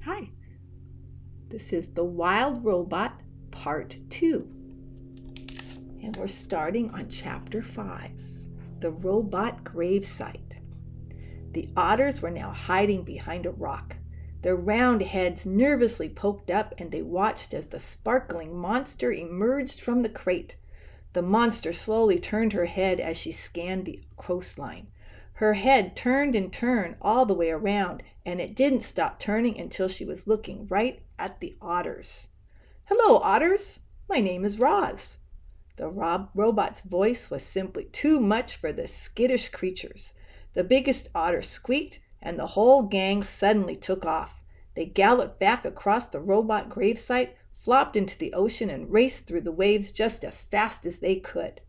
Hi, this is The Wild Robot Part 2, and we're starting on Chapter 5, The Robot Gravesite. The otters were now hiding behind a rock. Their round heads nervously poked up, and they watched as the sparkling monster emerged from the crate. The monster slowly turned her head as she scanned the coastline. Her head turned and turned all the way around, and it didn't stop turning until she was looking right at the otters. "Hello, otters. My name is Roz." The robot's voice was simply too much for the skittish creatures. The biggest otter squeaked, and the whole gang suddenly took off. They galloped back across the robot gravesite, flopped into the ocean, and raced through the waves just as fast as they could.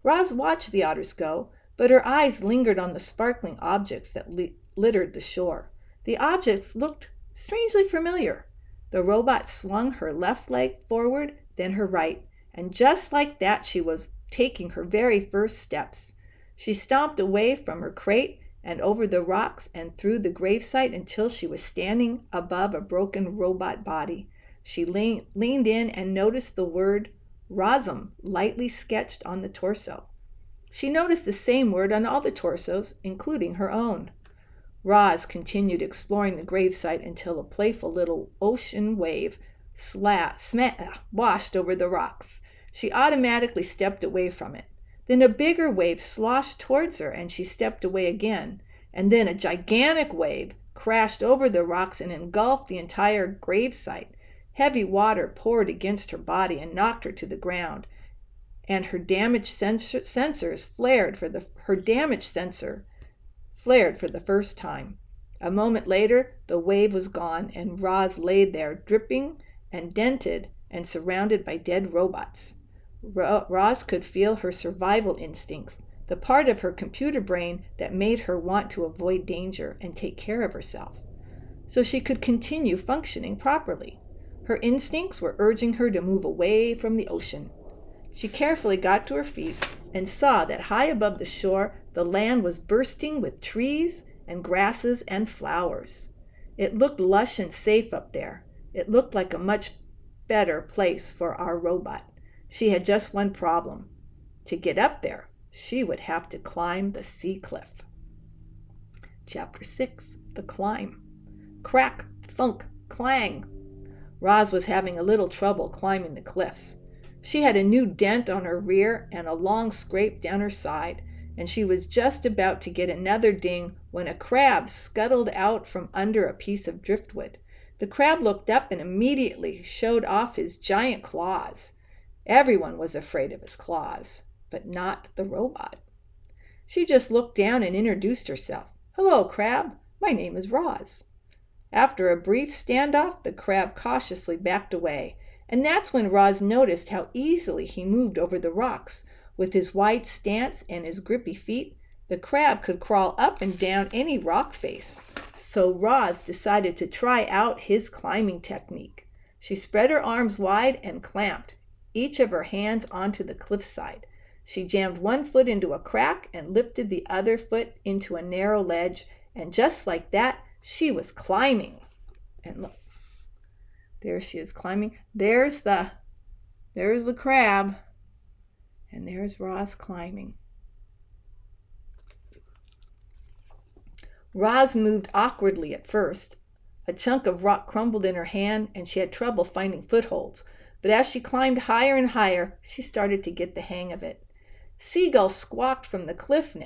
Roz watched the otters go, but her eyes lingered on the sparkling objects that littered the shore. The objects looked strangely familiar. The robot swung her left leg forward, then her right, and just like that she was taking her very first steps. She stomped away from her crate and over the rocks and through the gravesite until she was standing above a broken robot body. She leaned in and noticed the word Rosum lightly sketched on the torso. She noticed the same word on all the torsos, including her own. Roz continued exploring the gravesite until a playful little ocean wave washed over the rocks. She automatically stepped away from it. Then a bigger wave sloshed towards her, and she stepped away again. And then a gigantic wave crashed over the rocks and engulfed the entire gravesite. Heavy water poured against her body and knocked her to the ground, and her damaged sensor flared for the first time. A moment later, the wave was gone, and Roz lay there, dripping and dented and surrounded by dead robots. Roz could feel her survival instincts, the part of her computer brain that made her want to avoid danger and take care of herself, so she could continue functioning properly. Her instincts were urging her to move away from the ocean. She carefully got to her feet and saw that high above the shore the land was bursting with trees and grasses and flowers. It looked lush and safe up there. It looked like a much better place for our robot. She had just one problem. To get up there, she would have to climb the sea cliff. Chapter 6, The Climb. Crack, thunk, clang. Roz was having a little trouble climbing the cliffs. She had a new dent on her rear and a long scrape down her side, and she was just about to get another ding when a crab scuttled out from under a piece of driftwood. The crab looked up and immediately showed off his giant claws. Everyone was afraid of his claws, but not the robot. She just looked down and introduced herself. "Hello, crab. My name is Roz." After a brief standoff, the crab cautiously backed away, and that's when Roz noticed how easily he moved over the rocks. With his wide stance and his grippy feet, the crab could crawl up and down any rock face. So Roz decided to try out his climbing technique. She spread her arms wide and clamped each of her hands onto the cliffside. She jammed one foot into a crack and lifted the other foot into a narrow ledge, and just like that, she was climbing. And look, there she is climbing. There's the crab, and there's Roz climbing. Roz moved awkwardly at first. A chunk of rock crumbled in her hand, and she had trouble finding footholds. But as she climbed higher and higher, she started to get the hang of it. Seagulls squawked from their cliff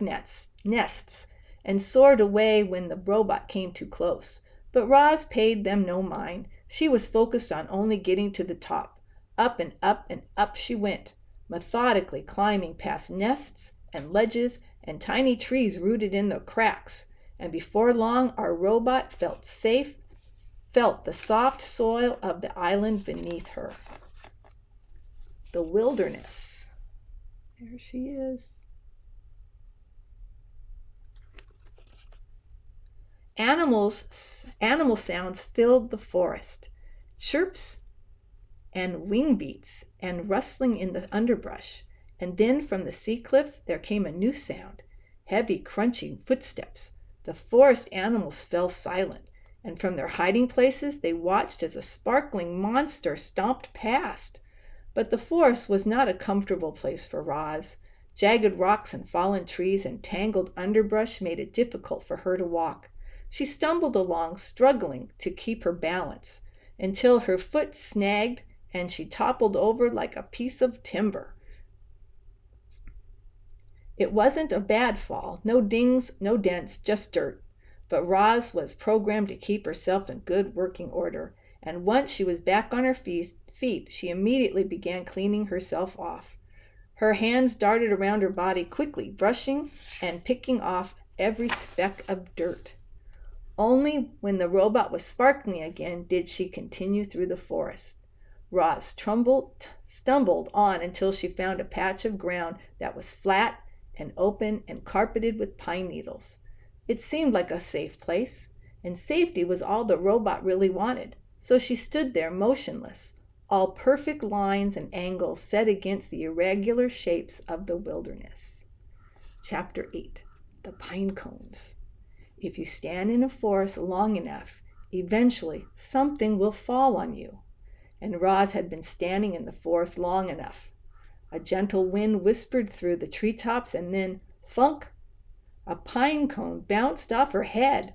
nests and soared away when the robot came too close. But Roz paid them no mind. She was focused on only getting to the top. Up and up and up she went, methodically climbing past nests and ledges and tiny trees rooted in the cracks. And before long, our robot felt the soft soil of the island beneath her. The wilderness. There she is. Animal sounds filled the forest. Chirps and wing beats and rustling in the underbrush. And then from the sea cliffs there came a new sound, heavy crunching footsteps. The forest animals fell silent, and from their hiding places they watched as a sparkling monster stomped past. But the forest was not a comfortable place for Roz. Jagged rocks and fallen trees and tangled underbrush made it difficult for her to walk. She stumbled along, struggling to keep her balance, until her foot snagged and she toppled over like a piece of timber. It wasn't a bad fall, no dings, no dents, just dirt. But Roz was programmed to keep herself in good working order, and once she was back on her feet, she immediately began cleaning herself off. Her hands darted around her body quickly, brushing and picking off every speck of dirt. Only when the robot was sparkling again did she continue through the forest. Roz stumbled on until she found a patch of ground that was flat and open and carpeted with pine needles. It seemed like a safe place, and safety was all the robot really wanted, so she stood there motionless, all perfect lines and angles set against the irregular shapes of the wilderness. Chapter 8. The Pine Cones. If you stand in a forest long enough, eventually something will fall on you. And Roz had been standing in the forest long enough. A gentle wind whispered through the treetops, and then, thunk! A pine cone bounced off her head.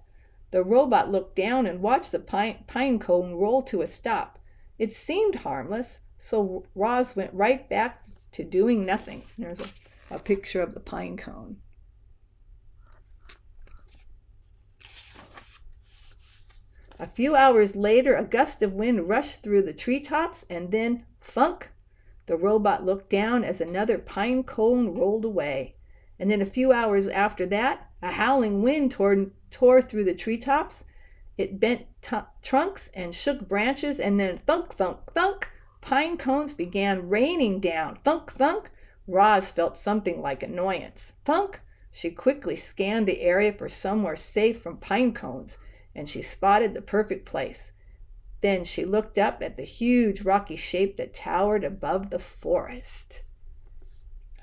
The robot looked down and watched the pine cone roll to a stop. It seemed harmless, so Roz went right back to doing nothing. There's a picture of the pine cone. A few hours later, a gust of wind rushed through the treetops, and then, thunk! The robot looked down as another pine cone rolled away. And then a few hours after that, a howling wind tore through the treetops. It bent trunks and shook branches, and then thunk, thunk, thunk, pine cones began raining down. Thunk, thunk. Roz felt something like annoyance. Thunk. She quickly scanned the area for somewhere safe from pine cones, and she spotted the perfect place. Then she looked up at the huge rocky shape that towered above the forest.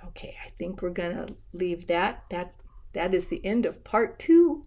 Okay, I think we're going to leave that. That is the end of part 2.